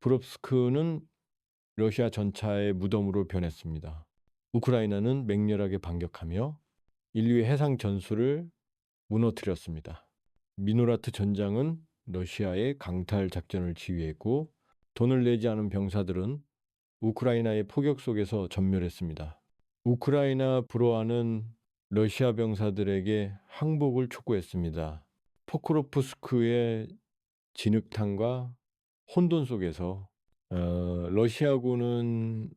브롭스크는 러시아 전차의 무덤으로 변했습니다. 우크라이나는 맹렬하게 반격하며 인류의 해상 전술을 무너뜨렸습니다. 미노라트 전장은 러시아의 강탈 작전을 지휘했고 돈을 내지 않은 병사들은 우크라이나의 포격 속에서 전멸했습니다. 우크라이나 불어아는 러시아 병사들에게 항복을 촉구했습니다. 포크로프스크의 진흙탕과 혼돈 속에서 러시아군은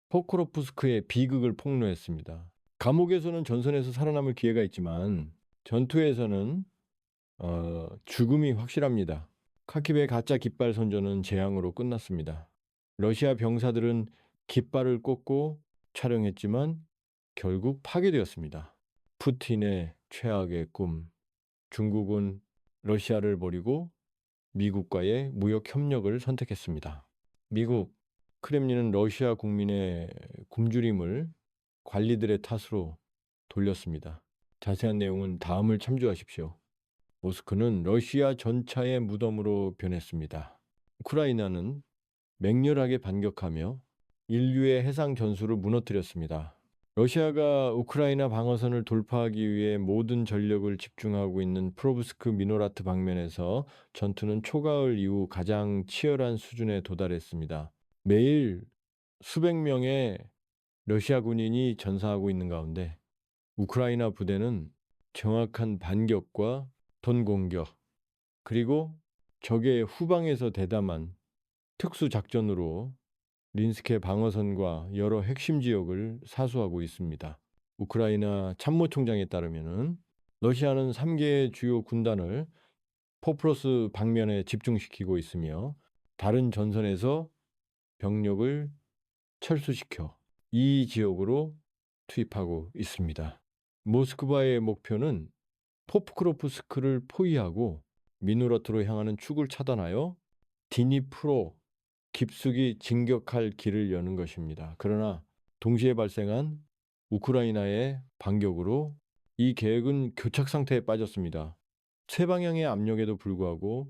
포크로프스크의 비극을 폭로했습니다. 감옥에서는 전선에서 살아남을 기회가 있지만 전투에서는 죽음이 확실합니다. 카키브의 가짜 깃발 선전은 재앙으로 끝났습니다. 러시아 병사들은 깃발을 꽂고 촬영했지만 결국 파괴되었습니다. 푸틴의 최악의 꿈. 중국은 러시아를 버리고 미국과의 무역 협력을 선택했습니다. 미국, 크렘린은 러시아 국민의 굶주림을 관리들의 탓으로 돌렸습니다. 자세한 내용은 다음을 참조하십시오. 모스크는 러시아 전차의 무덤으로 변했습니다. 우크라이나는 맹렬하게 반격하며 인류의 해상 전술을 무너뜨렸습니다. 러시아가 우크라이나 방어선을 돌파하기 위해 모든 전력을 집중하고 있는 프로브스크 미노라트 방면에서 전투는 초가을 이후 가장 치열한 수준에 도달했습니다. 매일 수백 명의 러시아 군인이 전사하고 있는 가운데 우크라이나 부대는 정확한 반격과 돈 공격, 그리고 적의 후방에서 대담한 특수 작전으로 린스케 방어선과 여러 핵심 지역을 사수하고 있습니다. 우크라이나 참모총장에 따르면 러시아는 3개의 주요 군단을 포프로스 방면에 집중시키고 있으며 다른 전선에서 병력을 철수시켜 이 지역으로 투입하고 있습니다. 모스크바의 목표는 포크로프스크를 포위하고 미누라트로 향하는 축을 차단하여 디니프로 깊숙이 진격할 길을 여는 것입니다. 그러나 동시에 발생한 우크라이나의 반격으로 이 계획은 교착 상태에 빠졌습니다. 세 방향의 압력에도 불구하고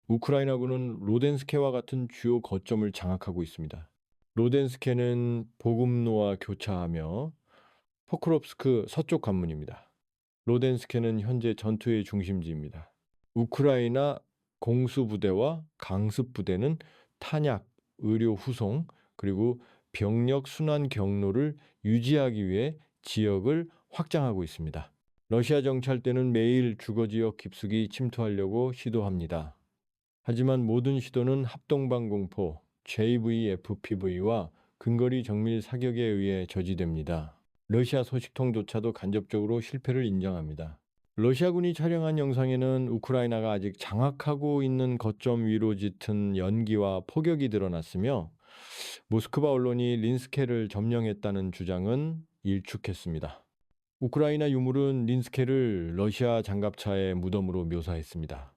우크라이나군은 로덴스케와 같은 주요 거점을 장악하고 있습니다. 로덴스케는 보급로와 교차하며 포크롭스크 서쪽 관문입니다. 로덴스케는 현재 전투의 중심지입니다. 우크라이나 공수부대와 강습부대는 탄약, 의료 후송, 그리고 병력 순환 경로를 유지하기 위해 지역을 확장하고 있습니다. 러시아 정찰대는 매일 주거지역 깊숙이 침투하려고 시도합니다. 하지만 모든 시도는 합동방 공포, JVFPV와 근거리 정밀 사격에 의해 저지됩니다. 러시아 소식통조차도 간접적으로 실패를 인정합니다. 러시아군이 촬영한 영상에는 우크라이나가 아직 장악하고 있는 거점 위로 짙은 연기와 폭격이 드러났으며 모스크바 언론이 린스케를 점령했다는 주장은 일축했습니다. 우크라이나 유물은 린스케를 러시아 장갑차의 무덤으로 묘사했습니다.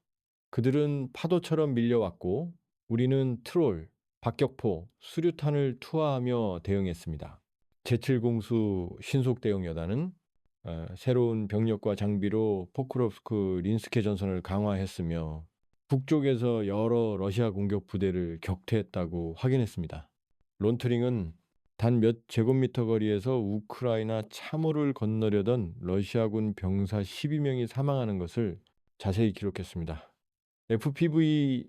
그들은 파도처럼 밀려왔고 우리는 트롤, 박격포, 수류탄을 투하하며 대응했습니다. 제7공수 신속대응여단은 새로운 병력과 장비로 포크롭스크 린스케 전선을 강화했으며 북쪽에서 여러 러시아 공격 부대를 격퇴했다고 확인했습니다. 론트링은 단 몇 제곱미터 거리에서 우크라이나 참호를 건너려던 러시아군 병사 12명이 사망하는 것을 자세히 기록했습니다. FPV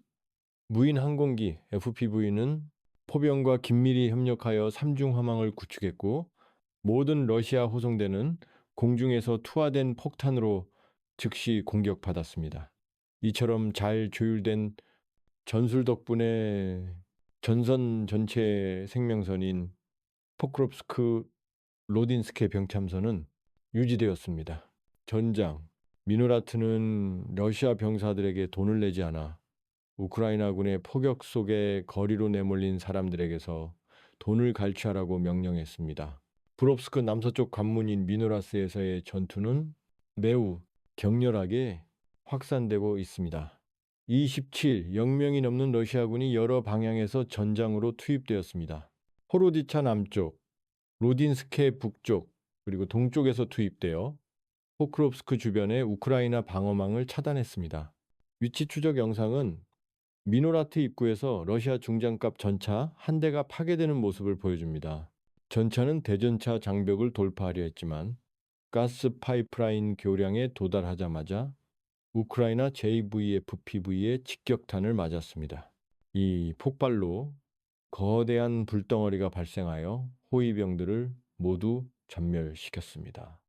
무인 항공기 FPV는 포병과 긴밀히 협력하여 삼중 화망을 구축했고 모든 러시아 호송대는 공중에서 투하된 폭탄으로 즉시 공격받았습니다. 이처럼 잘 조율된 전술 덕분에 전선 전체 생명선인 포크롭스크 로딘스케 병참선은 유지되었습니다. 전장, 미노라트는 러시아 병사들에게 돈을 내지 않아 우크라이나군의 포격 속에 거리로 내몰린 사람들에게서 돈을 갈취하라고 명령했습니다. 브롭스크 남서쪽 관문인 미노라스에서의 전투는 매우 격렬하게 확산되고 있습니다. 27, 0명이 넘는 러시아군이 여러 방향에서 전장으로 투입되었습니다. 호로디차 남쪽, 로딘스케 북쪽, 그리고 동쪽에서 투입되어 포크롭스크 주변의 우크라이나 방어망을 차단했습니다. 위치 추적 영상은 미노라트 입구에서 러시아 중장갑 전차 한 대가 파괴되는 모습을 보여줍니다. 전차는 대전차 장벽을 돌파하려 했지만 가스 파이프라인 교량에 도달하자마자 우크라이나 JVFPV의 직격탄을 맞았습니다. 이 폭발로 거대한 불덩어리가 발생하여 호위병들을 모두 전멸시켰습니다.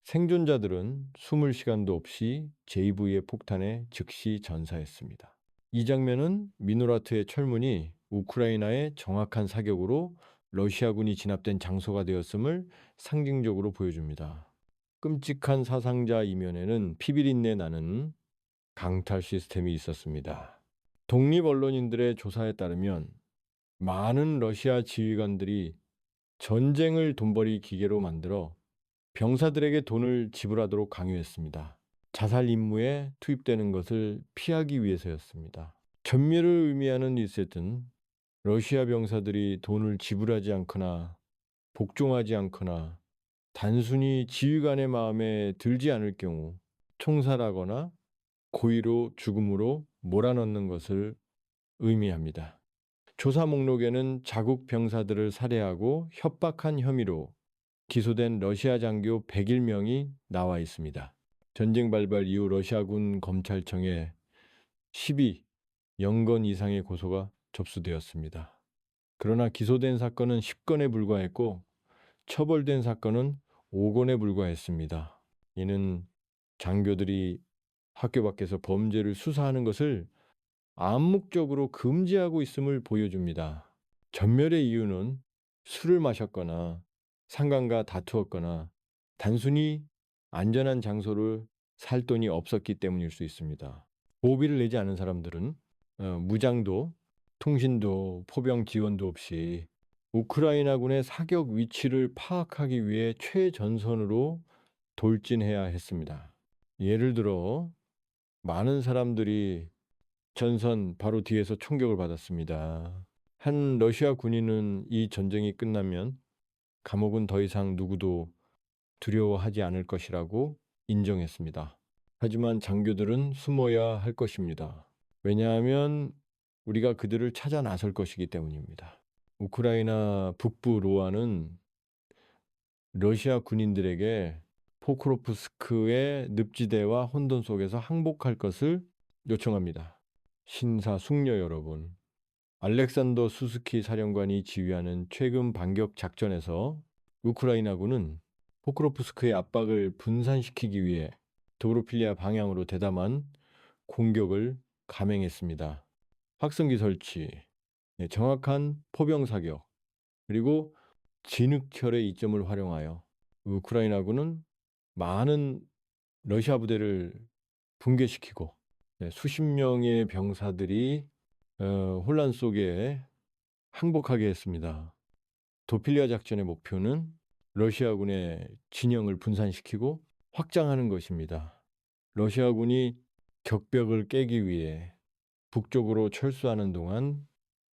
생존자들은 숨을 시간도 없이 JV의 폭탄에 즉시 전사했습니다. 이 장면은 미노라트의 철문이 우크라이나의 정확한 사격으로 러시아군이 진압된 장소가 되었음을 상징적으로 보여줍니다. 끔찍한 사상자 이면에는 피비린내 나는 강탈 시스템이 있었습니다. 독립 언론인들의 조사에 따르면 많은 러시아 지휘관들이 전쟁을 돈벌이 기계로 만들어 병사들에게 돈을 지불하도록 강요했습니다. 자살 임무에 투입되는 것을 피하기 위해서였습니다. 전멸을 의미하는 일셋은 러시아 병사들이 돈을 지불하지 않거나 복종하지 않거나 단순히 지휘관의 마음에 들지 않을 경우 총살하거나 고의로 죽음으로 몰아넣는 것을 의미합니다. 조사 목록에는 자국 병사들을 살해하고 협박한 혐의로 기소된 러시아 장교 101명이 나와 있습니다. 전쟁 발발 이후 러시아군 검찰청에 12연건 이상의 고소가 접수되었습니다. 그러나 기소된 사건은 10건에 불과했고 처벌된 사건은 5건에 불과했습니다. 이는 장교들이 학교 밖에서 범죄를 수사하는 것을 암묵적으로 금지하고 있음을 보여줍니다. 전멸의 이유는 술을 마셨거나 상관과 다투었거나 단순히 안전한 장소를 살 돈이 없었기 때문일 수 있습니다. 보호비를 내지 않은 사람들은 무장도 통신도 포병 지원도 없이 우크라이나군의 사격 위치를 파악하기 위해 최전선으로 돌진해야 했습니다. 예를 들어 많은 사람들이 전선 바로 뒤에서 총격을 받았습니다. 한 러시아 군인은 이 전쟁이 끝나면 감옥은 더 이상 누구도 두려워하지 않을 것이라고 인정했습니다. 하지만 장교들은 숨어야 할 것입니다. 왜냐하면 우리가 그들을 찾아 나설 것이기 때문입니다. 우크라이나 북부 로아는 러시아 군인들에게 포크로프스크의 늪지대와 혼돈 속에서 항복할 것을 요청합니다. 신사숙녀 여러분, 알렉산더 수스키 사령관이 지휘하는 최근 반격 작전에서 우크라이나군은 포크로프스크의 압박을 분산시키기 위해 도브로필리아 방향으로 대담한 공격을 감행했습니다. 확성기 설치, 정확한 포병 사격, 그리고 진흙철의 이점을 활용하여 우크라이나군은 많은 러시아 부대를 붕괴시키고 수십 명의 병사들이 혼란 속에 항복하게 했습니다. 도필리아 작전의 목표는 러시아군의 진영을 분산시키고 확장하는 것입니다. 러시아군이 격벽을 깨기 위해 북쪽으로 철수하는 동안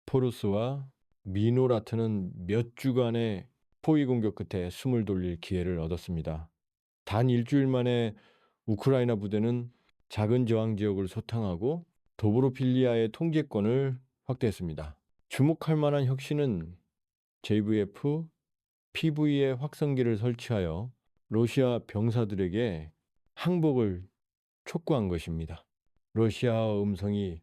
포루스와 미노라트는 몇 주간의 포위 공격 끝에 숨을 돌릴 기회를 얻었습니다. 단 일주일 만에 우크라이나 부대는 작은 저항 지역을 소탕하고 도브로필리아의 통제권을 확대했습니다. 주목할 만한 혁신은 JVF, PV의 확성기를 설치하여 러시아 병사들에게 항복을 촉구한 것입니다. 러시아 음성이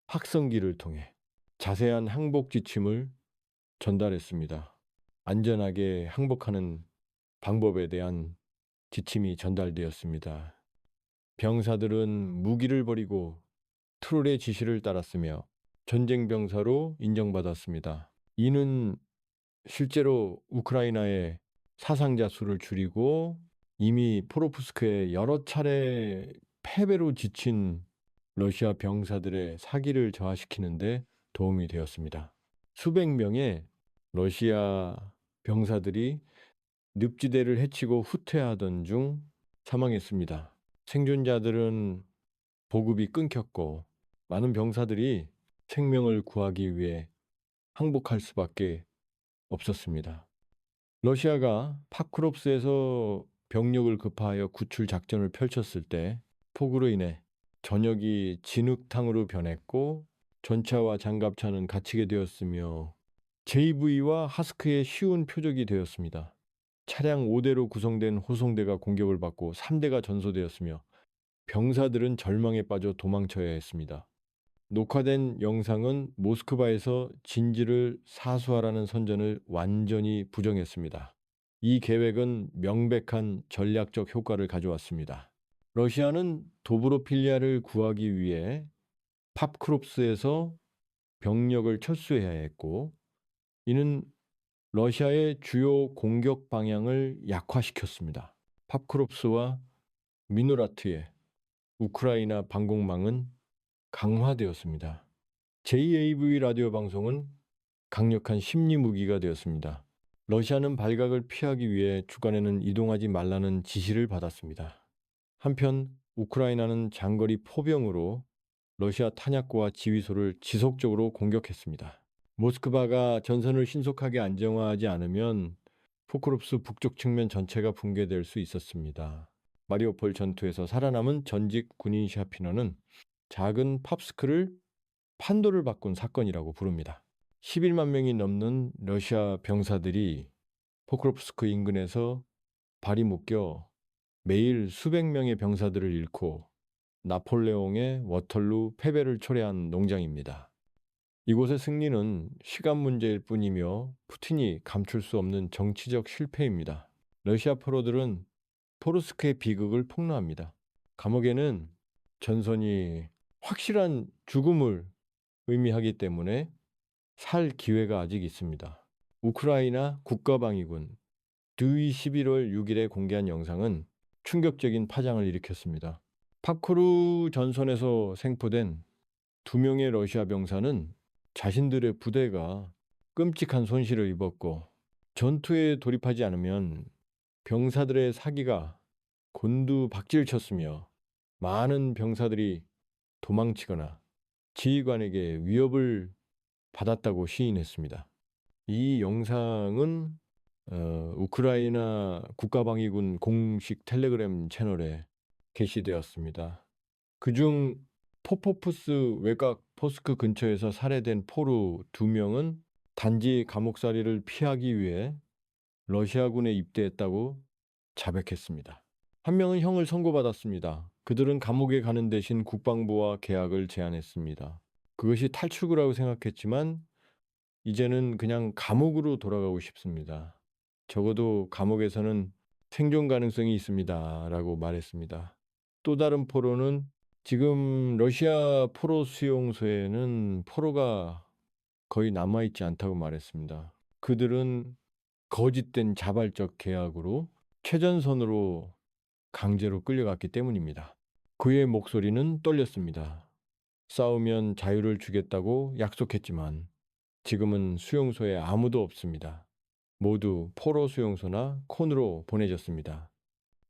확성기를 통해 자세한 항복 지침을 전달했습니다. 안전하게 항복하는 방법에 대한 지침이 전달되었습니다. 병사들은 무기를 버리고 트롤의 지시를 따랐으며 전쟁 병사로 인정받았습니다. 이는 실제로 우크라이나의 사상자 수를 줄이고 이미 포로프스크에 여러 차례 패배로 지친 러시아 병사들의 사기를 저하시키는데 도움이 되었습니다. 수백 명의 러시아 병사들이 늪지대를 헤치고 후퇴하던 중 사망했습니다. 생존자들은 보급이 끊겼고 많은 병사들이 생명을 구하기 위해 항복할 수밖에 없었습니다. 러시아가 파크롭스에서 병력을 급파하여 구출 작전을 펼쳤을 때 폭우로 인해 전역이 진흙탕으로 변했고 전차와 장갑차는 갇히게 되었으며 JV와 하스크의 쉬운 표적이 되었습니다. 차량 5대로 구성된 호송대가 공격을 받고 3대가 전소되었으며 병사들은 절망에 빠져 도망쳐야 했습니다. 녹화된 영상은 모스크바에서 진지를 사수하라는 선전을 완전히 부정했습니다. 이 계획은 명백한 전략적 효과를 가져왔습니다. 러시아는 도브로필리아를 구하기 위해 팝크롭스에서 병력을 철수해야 했고, 이는 러시아의 주요 공격 방향을 약화시켰습니다. 팝크롭스와 미누라트의 우크라이나 방공망은 강화되었습니다. JAV 라디오 방송은 강력한 심리 무기가 되었습니다. 러시아는 발각을 피하기 위해 주간에는 이동하지 말라는 지시를 받았습니다. 한편 우크라이나는 장거리 포병으로 러시아 탄약고와 지휘소를 지속적으로 공격했습니다. 모스크바가 전선을 신속하게 안정화하지 않으면 포크롭스 북쪽 측면 전체가 붕괴될 수 있었습니다. 마리오폴 전투에서 살아남은 전직 군인 샤피너는 작은 팝스크를 판도를 바꾼 사건이라고 부릅니다. 11만 명이 넘는 러시아 병사들이 포크롭스크 인근에서 발이 묶여 매일 수백 명의 병사들을 잃고 나폴레옹의 워털루 패배를 초래한 농장입니다. 이곳의 승리는 시간 문제일 뿐이며 푸틴이 감출 수 없는 정치적 실패입니다. 러시아 포로들은 포로스크의 비극을 폭로합니다. 감옥에는 전선이 확실한 죽음을 의미하기 때문에 살 기회가 아직 있습니다. 우크라이나 국가방위군 드위 11월 6일에 공개한 영상은 충격적인 파장을 일으켰습니다. 파크루 전선에서 생포된 2명의 러시아 병사는 자신들의 부대가 끔찍한 손실을 입었고 전투에 돌입하지 않으면 병사들의 사기가 곤두박질쳤으며 많은 병사들이 도망치거나 지휘관에게 위협을 받았다고 시인했습니다. 이 영상은 우크라이나 국가방위군 공식 텔레그램 채널에 게시되었습니다. 그중 포포프스 외곽 포스크 근처에서 살해된 포로 2명은 단지 감옥살이를 피하기 위해 러시아군에 입대했다고 자백했습니다. 한 명은 형을 선고받았습니다. 그들은 감옥에 가는 대신 국방부와 계약을 제안했습니다. 그것이 탈출구라고 생각했지만 이제는 그냥 감옥으로 돌아가고 싶습니다. 적어도 감옥에서는 생존 가능성이 있습니다. 라고 말했습니다. 또 다른 포로는 지금 러시아 포로 수용소에는 포로가 거의 남아있지 않다고 말했습니다. 그들은 거짓된 자발적 계약으로 최전선으로 강제로 끌려갔기 때문입니다. 그의 목소리는 떨렸습니다. 싸우면 자유를 주겠다고 약속했지만 지금은 수용소에 아무도 없습니다. 모두 포로 수용소나 콘으로 보내졌습니다.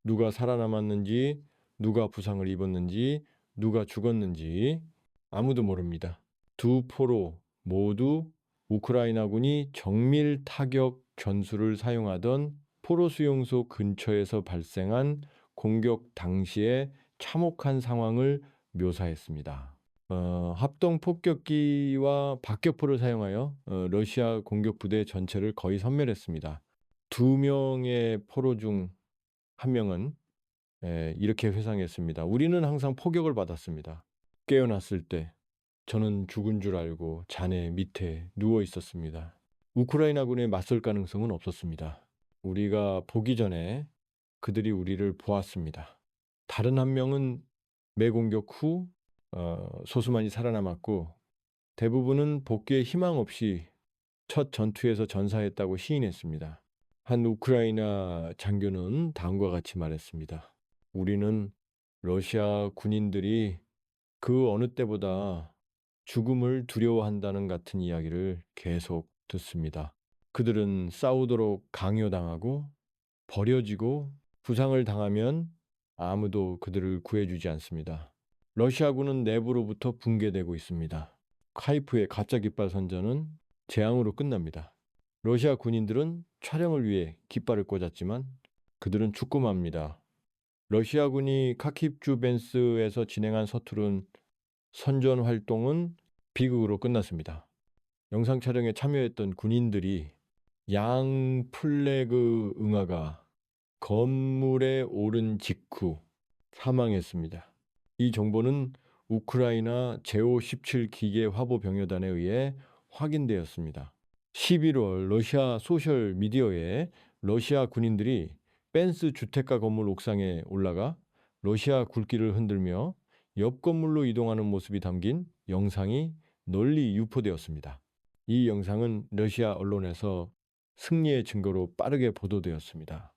누가 살아남았는지, 누가 부상을 입었는지, 누가 죽었는지 아무도 모릅니다. 두 포로 모두 우크라이나군이 정밀 타격 전술을 사용하던 포로 수용소 근처에서 발생한 공격 당시의 참혹한 상황을 묘사했습니다. 합동 폭격기와 박격포를 사용하여 러시아 공격 부대 전체를 거의 섬멸했습니다. 2명의 포로 중 1명은 이렇게 회상했습니다. 우리는 항상 포격을 받았습니다. 깨어났을 때 저는 죽은 줄 알고 잔해 밑에 누워 있었습니다. 우크라이나군에 맞설 가능성은 없었습니다. 우리가 보기 전에 그들이 우리를 보았습니다. 다른 1명은 매공격 후 소수만이 살아남았고 대부분은 복귀의 희망 없이 첫 전투에서 전사했다고 시인했습니다. 한 우크라이나 장교는 다음과 같이 말했습니다. 우리는 러시아 군인들이 그 어느 때보다 죽음을 두려워한다는 같은 이야기를 계속 듣습니다. 그들은 싸우도록 강요당하고 버려지고 부상을 당하면 아무도 그들을 구해주지 않습니다. 러시아군은 내부로부터 붕괴되고 있습니다. 카이프의 가짜 깃발 선전은 재앙으로 끝납니다. 러시아 군인들은 촬영을 위해 깃발을 꽂았지만 그들은 죽고 맙니다. 러시아군이 카킵주벤스에서 진행한 서투른 선전 활동은 비극으로 끝났습니다. 영상 촬영에 참여했던 군인들이 양 플래그 응아가 건물에 오른 직후 사망했습니다. 이 정보는 우크라이나 제오-17 기계 화보 병여단에 의해 확인되었습니다. 11월 러시아 소셜 미디어에 러시아 군인들이 펜스 주택가 건물 옥상에 올라가 러시아 국기를 흔들며 옆 건물로 이동하는 모습이 담긴 영상이 널리 유포되었습니다. 이 영상은 러시아 언론에서 승리의 증거로 빠르게 보도되었습니다.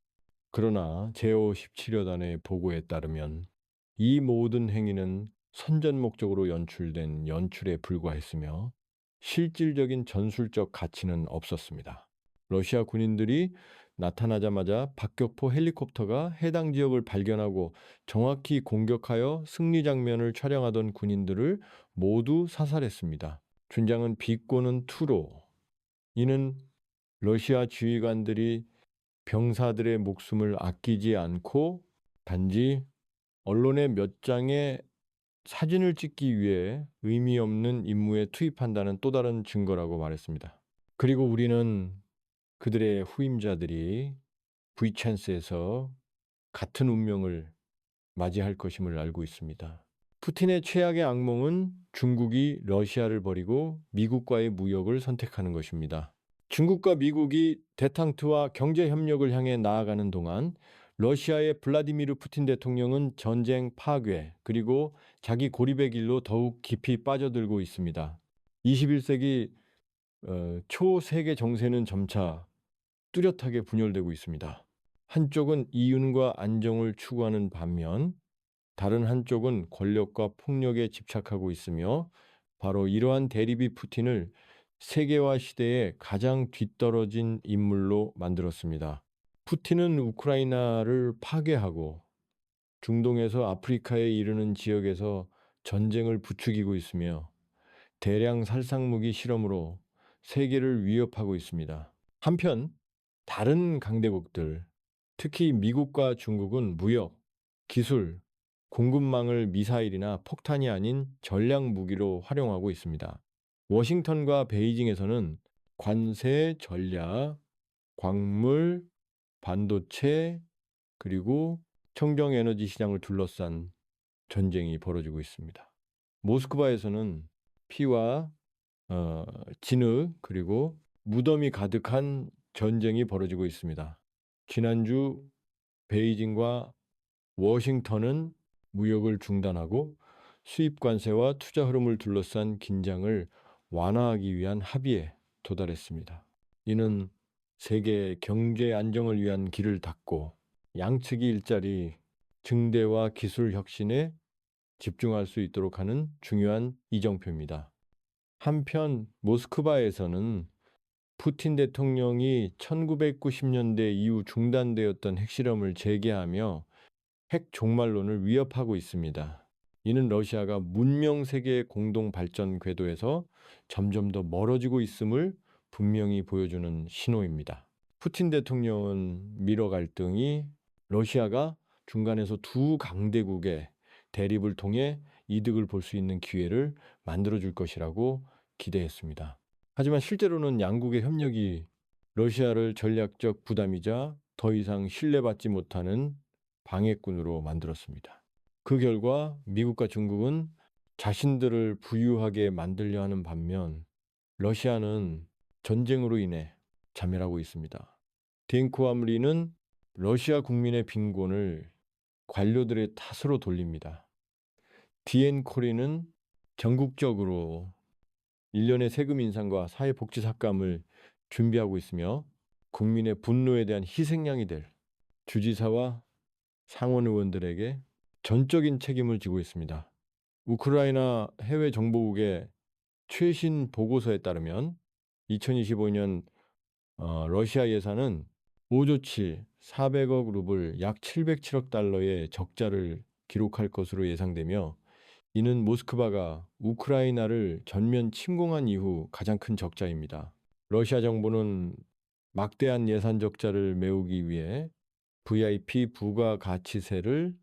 그러나 제오-17여단의 보고에 따르면 이 모든 행위는 선전 목적으로 연출된 연출에 불과했으며 실질적인 전술적 가치는 없었습니다. 러시아 군인들이 나타나자마자 박격포 헬리콥터가 해당 지역을 발견하고 정확히 공격하여 승리 장면을 촬영하던 군인들을 모두 사살했습니다. 준장은 비꼬는 투로. 이는 러시아 지휘관들이 병사들의 목숨을 아끼지 않고 단지 언론의 몇 장의 사진을 찍기 위해 의미 없는 임무에 투입한다는 또 다른 증거라고 말했습니다. 그리고 우리는 그들의 후임자들이 브이챈스에서 같은 운명을 맞이할 것임을 알고 있습니다. 푸틴의 최악의 악몽은 중국이 러시아를 버리고 미국과의 무역을 선택하는 것입니다. 중국과 미국이 대탕트와 경제 협력을 향해 나아가는 동안 러시아의 블라디미르 푸틴 대통령은 전쟁 파괴 그리고 자기 고립의 길로 더욱 깊이 빠져들고 있습니다. 21세기 초세계 정세는 점차 뚜렷하게 분열되고 있습니다. 한쪽은 이윤과 안정을 추구하는 반면 다른 한쪽은 권력과 폭력에 집착하고 있으며 바로 이러한 대립이 푸틴을 세계화 시대에 가장 뒤떨어진 인물로 만들었습니다. 푸틴은 우크라이나를 파괴하고 중동에서 아프리카에 이르는 지역에서 전쟁을 부추기고 있으며 대량 살상무기 실험으로 세계를 위협하고 있습니다. 한편 다른 강대국들, 특히 미국과 중국은 무역, 기술, 공급망을 미사일이나 폭탄이 아닌 전략 무기로 활용하고 있습니다. 워싱턴과 베이징에서는 관세, 전략, 광물, 반도체, 그리고 청정 에너지 시장을 둘러싼 전쟁이 벌어지고 있습니다. 모스크바에서는 피와 진흙 그리고 무덤이 가득한 전쟁이 벌어지고 있습니다. 지난주 베이징과 워싱턴은 무역을 중단하고 수입 관세와 투자 흐름을 둘러싼 긴장을 완화하기 위한 합의에 도달했습니다. 이는 세계 경제 안정을 위한 길을 닫고 양측이 일자리 증대와 기술 혁신에 집중할 수 있도록 하는 중요한 이정표입니다. 한편 모스크바에서는 푸틴 대통령이 1990년대 이후 중단되었던 핵실험을 재개하며 핵 종말론을 위협하고 있습니다. 이는 러시아가 문명 세계의 공동 발전 궤도에서 점점 더 멀어지고 있음을 분명히 보여주는 신호입니다. 푸틴 대통령은 미러 갈등이 러시아가 중간에서 두 강대국의 대립을 통해 이득을 볼 수 있는 기회를 만들어줄 것이라고 기대했습니다. 하지만 실제로는 양국의 협력이 러시아를 전략적 부담이자 더 이상 신뢰받지 못하는 방해꾼으로 만들었습니다. 그 결과 미국과 중국은 자신들을 부유하게 만들려 하는 반면 러시아는 전쟁으로 인해 자멸하고 있습니다. 딩코암리는 러시아 국민의 빈곤을 관료들의 탓으로 돌립니다. 디엔코리는 전국적으로 일련의 세금 인상과 사회복지 삭감을 준비하고 있으며 국민의 분노에 대한 희생양이 될 주지사와 상원 의원들에게 전적인 책임을 지고 있습니다. 우크라이나 해외 정보국의 최신 보고서에 따르면 2025년 러시아 예산은 5조 7, 400억 루블, 약 707억 달러의 적자를 기록할 것으로 예상되며 이는 모스크바가 우크라이나를 전면 침공한 이후 가장 큰 적자입니다. 러시아 정부는 막대한 예산 적자를 메우기 위해 VIP 부가가치세를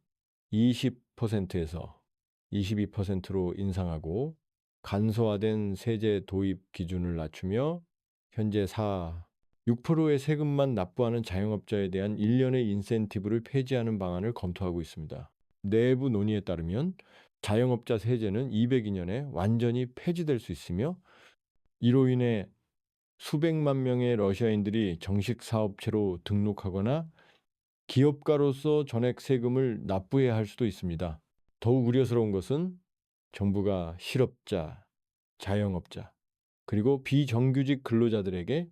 20%에서 22%로 인상하고 간소화된 세제 도입 기준을 낮추며 현재 6%의 세금만 납부하는 자영업자에 대한 1년의 인센티브를 폐지하는 방안을 검토하고 있습니다. 내부 논의에 따르면 자영업자 세제는 202년에 완전히 폐지될 수 있으며 이로 인해 수백만 명의 러시아인들이 정식 사업체로 등록하거나 기업가로서 전액 세금을 납부해야 할 수도 있습니다. 더욱 우려스러운 것은 정부가 실업자, 자영업자, 그리고 비정규직 근로자들에게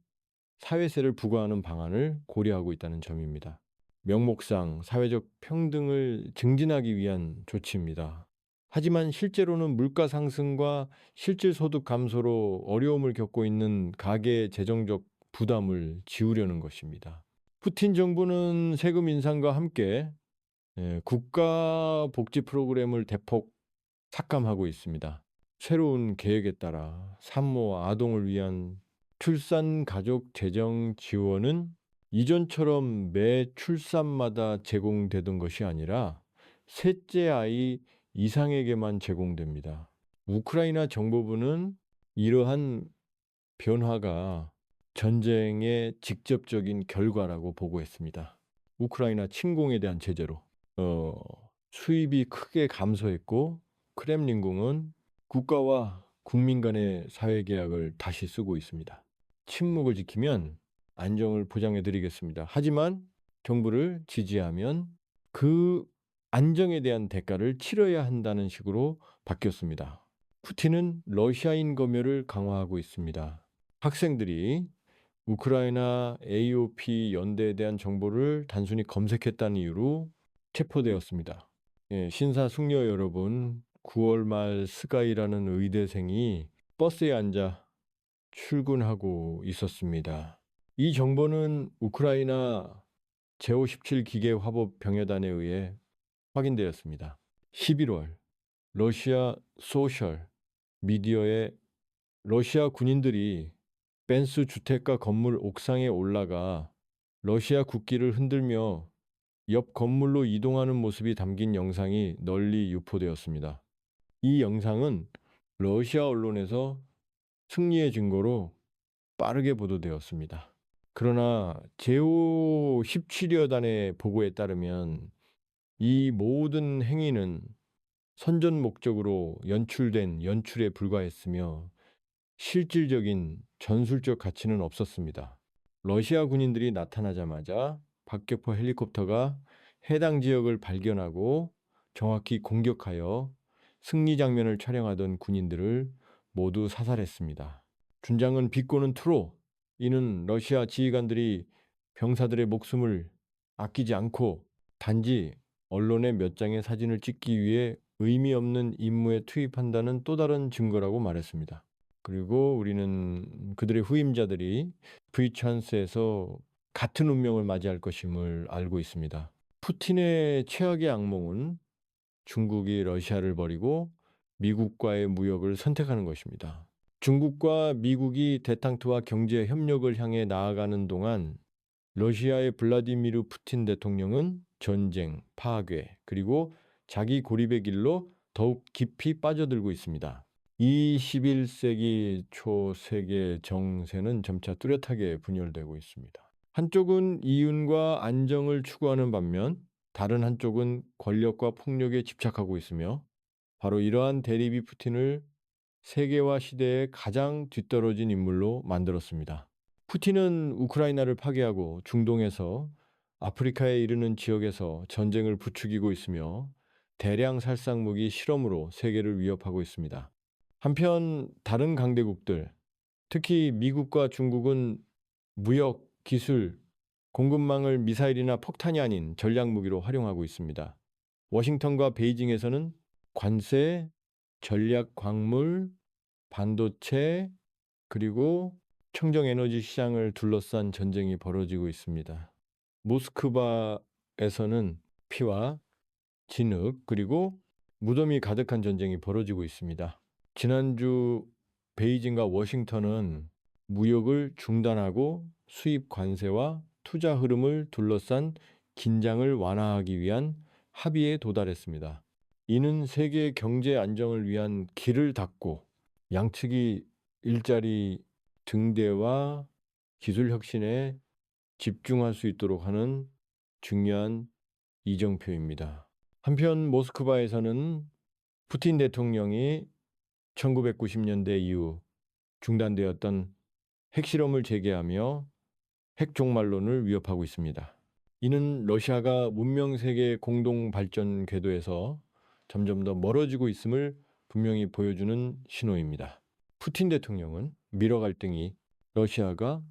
사회세를 부과하는 방안을 고려하고 있다는 점입니다. 명목상 사회적 평등을 증진하기 위한 조치입니다. 하지만 실제로는 물가 상승과 실질 소득 감소로 어려움을 겪고 있는 가계의 재정적 부담을 지우려는 것입니다. 푸틴 정부는 세금 인상과 함께 국가 복지 프로그램을 대폭 삭감하고 있습니다. 새로운 계획에 따라 산모, 아동을 위한 출산 가족 재정 지원은 이전처럼 매 출산마다 제공되던 것이 아니라 셋째 아이 이상에게만 제공됩니다. 우크라이나 정보부는 이러한 변화가 전쟁의 직접적인 결과라고 보고했습니다. 우크라이나 침공에 대한 제재로 수입이 크게 감소했고 크렘린궁은 국가와 국민 간의 사회계약을 다시 쓰고 있습니다. 침묵을 지키면 안정을 보장해 드리겠습니다. 하지만 정부를 지지하면 그 안정에 대한 대가를 치러야 한다는 식으로 바뀌었습니다. 푸틴은 러시아인 검열을 강화하고 있습니다. 학생들이 우크라이나 AOP 연대에 대한 정보를 단순히 검색했다는 이유로 체포되었습니다. 신사숙녀 여러분, 9월 말 스가이라는 의대생이 버스에 앉아 출근하고 있었습니다. 이 정보는 우크라이나 제57 기계화법 병여단에 의해 확인되었습니다. 11월 러시아 소셜 미디어에 러시아 군인들이 벤스 주택가 건물 옥상에 올라가 러시아 국기를 흔들며 옆 건물로 이동하는 모습이 담긴 영상이 널리 유포되었습니다. 이 영상은 러시아 언론에서 승리의 증거로 빠르게 보도되었습니다. 그러나 제57여단의 보고에 따르면 이 모든 행위는 선전 목적으로 연출된 연출에 불과했으며 실질적인 전술적 가치는 없었습니다. 러시아 군인들이 나타나자마자 박격포 헬리콥터가 해당 지역을 발견하고 정확히 공격하여 승리 장면을 촬영하던 군인들을 모두 사살했습니다. 준장은 비꼬는 투로 이는 러시아 지휘관들이 병사들의 목숨을 아끼지 않고 단지 언론에 몇 장의 사진을 찍기 위해 의미 없는 임무에 투입한다는 또 다른 증거라고 말했습니다. 그리고 우리는 그들의 후임자들이 브이찬스에서 같은 운명을 맞이할 것임을 알고 있습니다. 푸틴의 최악의 악몽은 중국이 러시아를 버리고 미국과의 무역을 선택하는 것입니다. 중국과 미국이 대탕트와 경제 협력을 향해 나아가는 동안 러시아의 블라디미르 푸틴 대통령은 전쟁, 파괴, 그리고 자기 고립의 길로 더욱 깊이 빠져들고 있습니다. 21세기 초 세계 정세는 점차 뚜렷하게 분열되고 있습니다. 한쪽은 이윤과 안정을 추구하는 반면 다른 한쪽은 권력과 폭력에 집착하고 있으며 바로 이러한 대립이 푸틴을 세계화 시대의 가장 뒤떨어진 인물로 만들었습니다. 푸틴은 우크라이나를 파괴하고 중동에서 아프리카에 이르는 지역에서 전쟁을 부추기고 있으며 대량 살상 무기 실험으로 세계를 위협하고 있습니다. 한편 다른 강대국들, 특히 미국과 중국은 무역, 기술, 공급망을 미사일이나 폭탄이 아닌 전략 무기로 활용하고 있습니다. 워싱턴과 베이징에서는 관세, 전략 광물, 반도체, 그리고 청정에너지 시장을 둘러싼 전쟁이 벌어지고 있습니다. 모스크바에서는 피와 진흙 그리고 무덤이 가득한 전쟁이 벌어지고 있습니다. 지난주 베이징과 워싱턴은 무역을 중단하고 수입 관세와 투자 흐름을 둘러싼 긴장을 완화하기 위한 합의에 도달했습니다. 이는 세계 경제 안정을 위한 길을 닫고 양측이 일자리 증대와 기술 혁신에 집중할 수 있도록 하는 중요한 이정표입니다. 한편 모스크바에서는 푸틴 대통령이 1990년대 이후 중단되었던 핵실험을 재개하며 핵종말론을 위협하고 있습니다. 이는 러시아가 문명세계 공동 발전 궤도에서 점점 더 멀어지고 있음을 분명히 보여주는 신호입니다. 푸틴 대통령은 미러 갈등이 러시아가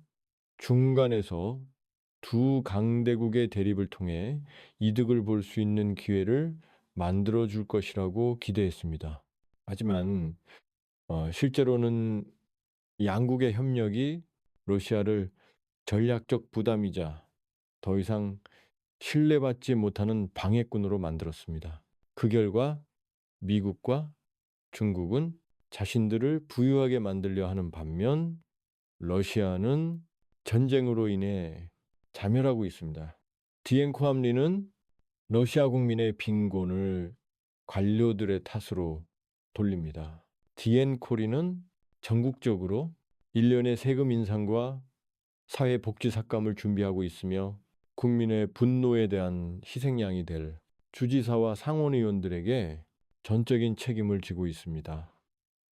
중간에서 두 강대국의 대립을 통해 이득을 볼 수 있는 기회를 만들어 줄 것이라고 기대했습니다. 하지만 실제로는 양국의 협력이 러시아를 전략적 부담이자 더 이상 신뢰받지 못하는 방해꾼으로 만들었습니다. 그 결과 미국과 중국은 자신들을 부유하게 만들려 하는 반면 러시아는 전쟁으로 인해 자멸하고 있습니다. 디엔코함리는 러시아 국민의 빈곤을 관료들의 탓으로 돌립니다. 디엔코리는 전국적으로 일련의 세금 인상과 사회복지 삭감을 준비하고 있으며 국민의 분노에 대한 희생양이 될 주지사와 상원의원들에게 전적인 책임을 지고 있습니다.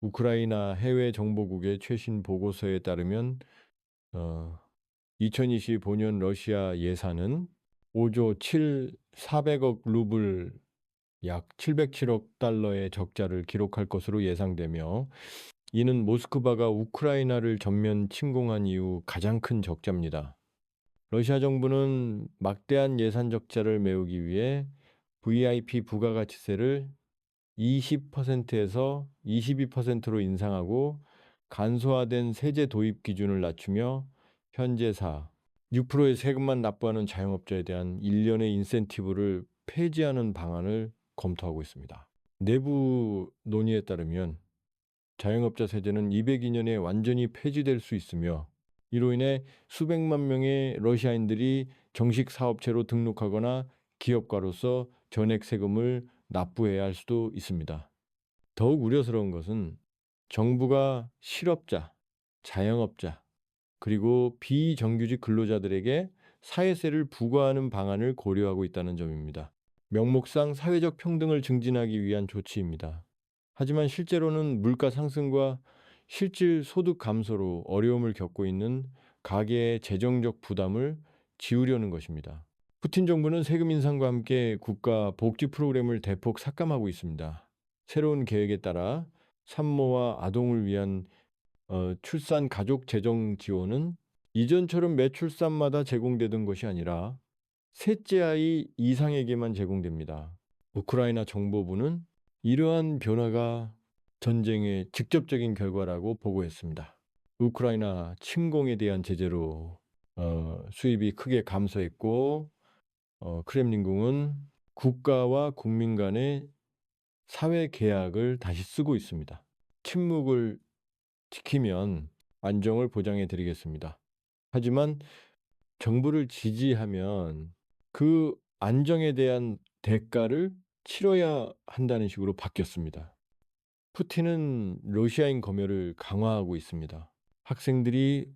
우크라이나 해외정보국의 최신 보고서에 따르면 2025년 러시아 예산은 5조 400억 루블 약 707억 달러의 적자를 기록할 것으로 예상되며 이는 모스크바가 우크라이나를 전면 침공한 이후 가장 큰 적자입니다. 러시아 정부는 막대한 예산 적자를 메우기 위해 VIP 부가가치세를 20%에서 22%로 인상하고 간소화된 세제 도입 기준을 낮추며 현재 6%의 세금만 납부하는 자영업자에 대한 일련의 인센티브를 폐지하는 방안을 검토하고 있습니다. 내부 논의에 따르면 자영업자 세제는 202년에 완전히 폐지될 수 있으며 이로 인해 수백만 명의 러시아인들이 정식 사업체로 등록하거나 기업가로서 전액 세금을 납부해야 할 수도 있습니다. 더욱 우려스러운 것은 정부가 실업자, 자영업자, 그리고 비정규직 근로자들에게 사회세를 부과하는 방안을 고려하고 있다는 점입니다. 명목상 사회적 평등을 증진하기 위한 조치입니다. 하지만 실제로는 물가 상승과 실질 소득 감소로 어려움을 겪고 있는 가계의 재정적 부담을 지우려는 것입니다. 푸틴 정부는 세금 인상과 함께 국가 복지 프로그램을 대폭 삭감하고 있습니다. 새로운 계획에 따라 산모와 아동을 위한 출산 가족 재정 지원은 이전처럼 매 출산마다 제공되던 것이 아니라 셋째 아이 이상에게만 제공됩니다. 우크라이나 정보부는 이러한 변화가 전쟁의 직접적인 결과라고 보고했습니다. 우크라이나 침공에 대한 제재로 수입이 크게 감소했고 크렘린궁은 국가와 국민 간의 사회 계약을 다시 쓰고 있습니다. 침묵을 지키면 안정을 보장해 드리겠습니다. 하지만 정부를 지지하면 그 안정에 대한 대가를 치러야 한다는 식으로 바뀌었습니다. 푸틴은 러시아인 검열을 강화하고 있습니다. 학생들이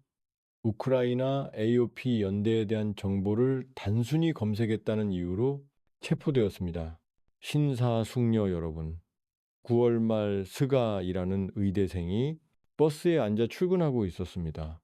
우크라이나 AOP 연대에 대한 정보를 단순히 검색했다는 이유로 체포되었습니다. 신사숙녀 여러분, 9월 말 스가이라는 의대생이 버스에 앉아 출근하고 있었습니다.